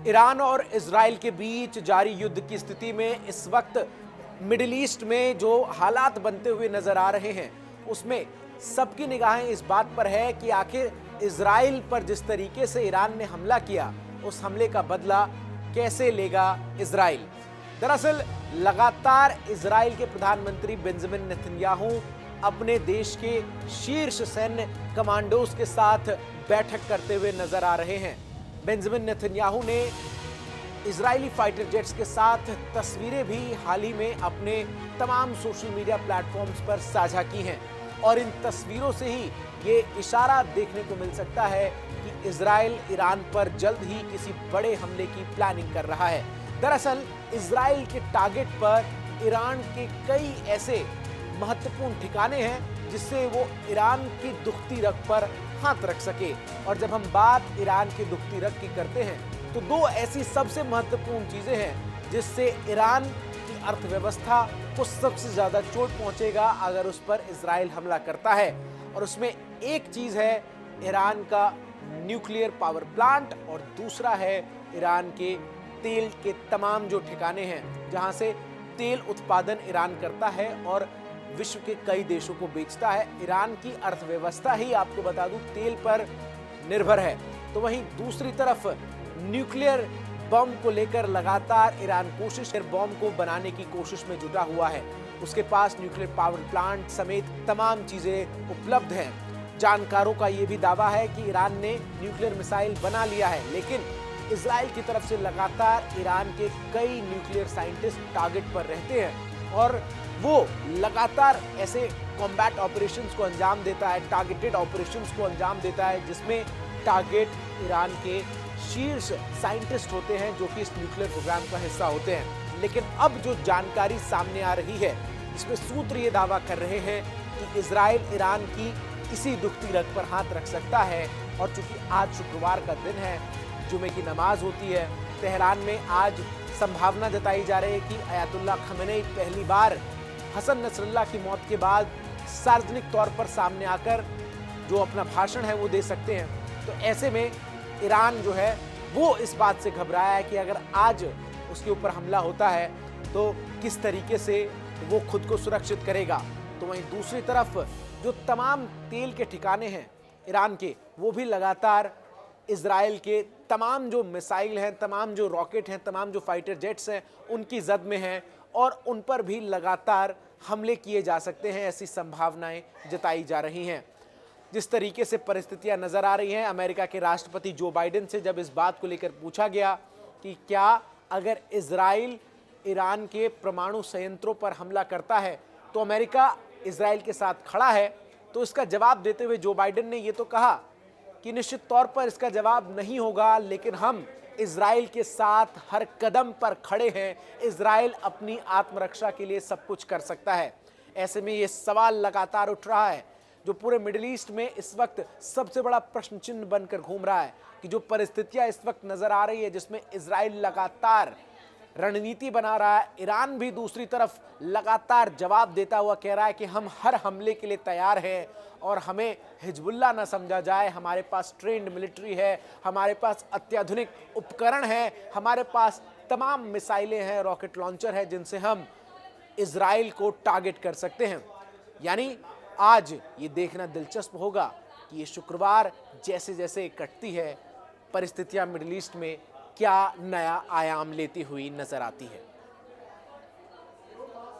Iran और Israel के बीच जारी युद्ध की स्थिति में इस वक्त मिडिल ईस्ट में जो हालात बनते हुए नजर आ रहे हैं, उसमें सबकी निगाहें इस बात पर है कि आखिर इजराइल पर जिस तरीके से ईरान ने हमला किया, उस हमले का बदला कैसे लेगा इजराइल। दरअसल लगातार इजराइल के प्रधानमंत्री बेंजामिन नेतन्याहू अपने देश के शीर्ष सैन्य कमांडोज के साथ बैठक करते हुए नजर आ रहे हैं। बेंजामिन नेतन्याहू ने इजरायली फाइटर जेट्स के साथ तस्वीरें भी हाल ही में अपने तमाम सोशल मीडिया प्लेटफॉर्म्स पर साझा की हैं और इन तस्वीरों से ही ये इशारा देखने को मिल सकता है कि इजराइल ईरान पर जल्द ही किसी बड़े हमले की प्लानिंग कर रहा है। दरअसल इजराइल के टारगेट पर ईरान के कई ऐसे महत्वपूर्ण ठिकाने हैं जिससे वो ईरान की दुखती रग पर हाथ रख सके। और जब हम बात ईरान की दुखती रग की करते हैं तो दो ऐसी सबसे महत्वपूर्ण चीजें हैं जिससे ईरान की अर्थव्यवस्था को सबसे ज्यादा चोट पहुंचेगा अगर उस पर इजराइल हमला करता है। और उसमें एक चीज है ईरान का न्यूक्लियर पावर प्लांट और दूसरा है ईरान के तेल के तमाम जो ठिकाने हैं जहां से तेल उत्पादन ईरान करता है और विश्व के कई देशों को बेचता है। ईरान की अर्थव्यवस्था ही आपको बता दूं तेल पर निर्भर है। तो वहीं दूसरी तरफ न्यूक्लियर बम को लेकर लगातार ईरान बम को बनाने की कोशिश में जुटा हुआ है। उसके पास न्यूक्लियर पावर प्लांट समेत तमाम चीजें उपलब्ध हैं। जानकारों का यह भी दावा है कि ईरान ने न्यूक्लियर मिसाइल बना लिया है, लेकिन इजराइल की तरफ से लगातार ईरान के कई न्यूक्लियर साइंटिस्ट टारगेट पर रहते हैं और वो लगातार ऐसे कॉम्बैट ऑपरेशंस को अंजाम देता है, टारगेटेड ऑपरेशंस को अंजाम देता है जिसमें टारगेट ईरान के शीर्ष साइंटिस्ट होते हैं जो कि इस न्यूक्लियर प्रोग्राम का हिस्सा होते हैं। लेकिन अब जो जानकारी सामने आ रही है इसमें सूत्र ये दावा कर रहे हैं कि इजराइल ईरान की इसी दुखती रग पर हाथ रख सकता है। और चूंकि आज शुक्रवार का दिन है, जुमे की नमाज होती है, तेहरान में आज संभावना जताई जा रही है कि अयातुल्लाह खमेनी पहली बार हसन नसरल्लाह की मौत के बाद सार्वजनिक तौर पर सामने आकर जो अपना भाषण है वो दे सकते हैं। तो ऐसे में ईरान जो है वो इस बात से घबराया है कि अगर आज उसके ऊपर हमला होता है तो किस तरीके से वो खुद को सुरक्षित करेगा। तो वहीं दूसरी तरफ जो तमाम तेल के ठिकाने हैं ईरान के, वो भी लगातार इजराइल के तमाम जो मिसाइल हैं, तमाम जो रॉकेट हैं, तमाम जो फाइटर जेट्स हैं उनकी जद में हैं और उन पर भी लगातार हमले किए जा सकते हैं, ऐसी संभावनाएं जताई जा रही हैं। जिस तरीके से परिस्थितियां नजर आ रही हैं, अमेरिका के राष्ट्रपति जो बाइडेन से जब इस बात को लेकर पूछा गया कि क्या अगर इजराइल ईरान के परमाणु संयंत्रों पर हमला करता है तो अमेरिका इजराइल के साथ खड़ा है, तो इसका जवाब देते हुए जो बाइडेन ने ये तो कहा कि निश्चित तौर पर इसका जवाब नहीं होगा, लेकिन हम इजराइल के साथ हर कदम पर खड़े हैं। इजराइल अपनी आत्मरक्षा के लिए सब कुछ कर सकता है। ऐसे में ये सवाल लगातार उठ रहा है जो पूरे मिडिल ईस्ट में इस वक्त सबसे बड़ा प्रश्न चिन्ह बनकर घूम रहा है कि जो परिस्थितियां इस वक्त नजर आ रही है जिसमें इजराइल लगातार रणनीति बना रहा है, ईरान भी दूसरी तरफ लगातार जवाब देता हुआ कह रहा है कि हम हर हमले के लिए तैयार हैं और हमें हिजबुल्लाह ना समझा जाए, हमारे पास ट्रेंड मिलिट्री है, हमारे पास अत्याधुनिक उपकरण है, हमारे पास तमाम मिसाइलें हैं, रॉकेट लॉन्चर है जिनसे हम इजराइल को टारगेट कर सकते हैं। यानी आज ये देखना दिलचस्प होगा कि ये शुक्रवार जैसे जैसे कटती है परिस्थितियां मिडिल ईस्ट में क्या नया आयाम लेती हुई नजर आती है।